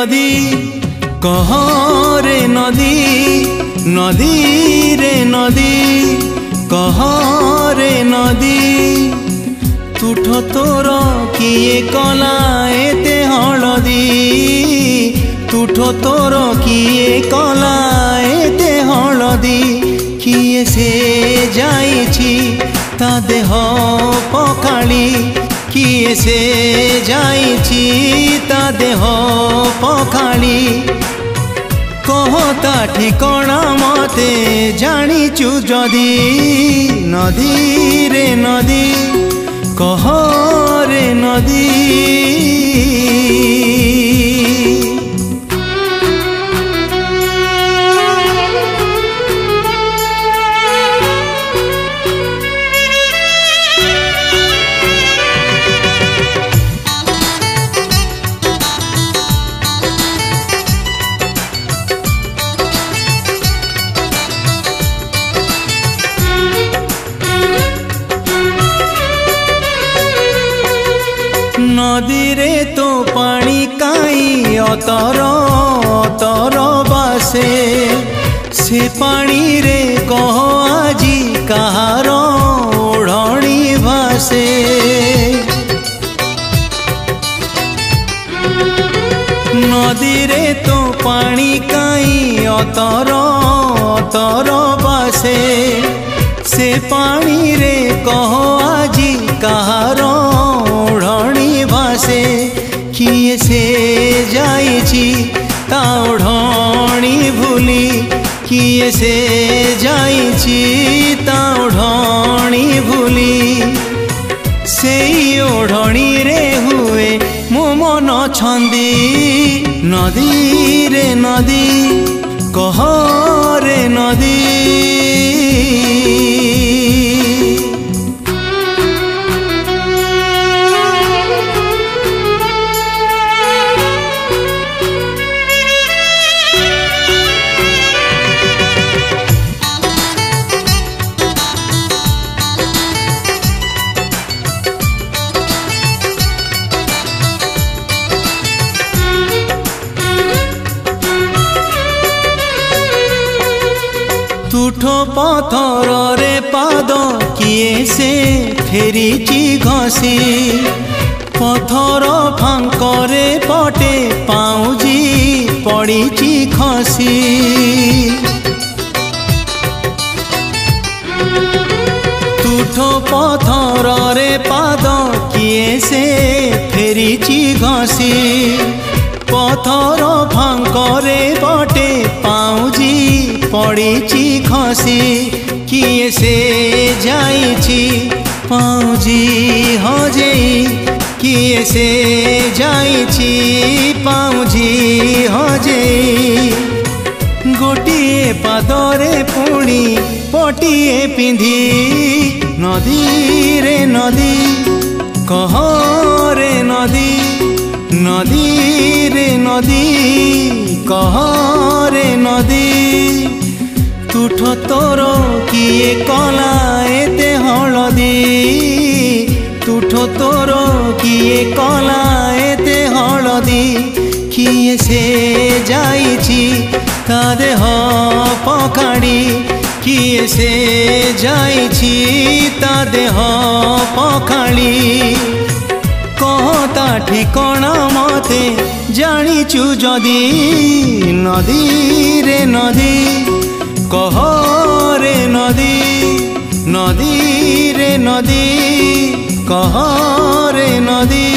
नदी कह रे नदी नदी रे नदी कह रे नदी तुठ तोर किए कला एते हलदी तुठ तोर किए कला एते हलदी किए से जाइछि ता देह पखाड़ी किए से जाइछि ता देह पखाड़ी कहता ठिकणा मते जानिचु जदी नदी रे नदी कह रे नदी नदी रे तो पानी काई अतर अतर बासे से पानी रे कह आजी कहार ओढ़णी भासे नदी रे तो पानी काई अतर अतर बासे से पानी रे कह आजी कहार ओढ़णी भासे किए से जाइछि ता ओढ़णी भूली किए से जाइछि ता ओढ़णी भूली सेई ओढ़णी रे हुए मो मन छंदी नदी रे नदी कह रे नदी तुठ पथर रे पाद किए से फेरीची घसी पथर फांकरे पटे पाउजी पड़ीची खसी तुठ पथर रे पाद किए से फेरीची घसी पथर फांकरे पटे पाउजी पड़ीची खसी किए से जाइछि पाउजी हजेई किए से जाइछि पाउजी हजेई गोटिए पादरे पुणी पटिए पिंधी नदी रे नदी कह रे नदी नदी रे नदी कह रे नदी तुठ तोर किए कला एते हलदी तुठ तोर किए कला एते हलदी किए से जाइछि ता देह पखाड़ी किए से जाइछि ता देह पखाड़ी कहता ठिकणा मते जानिचु जदी नदी रे नदी कह रे नदी नदी रे नदी कह रे नदी।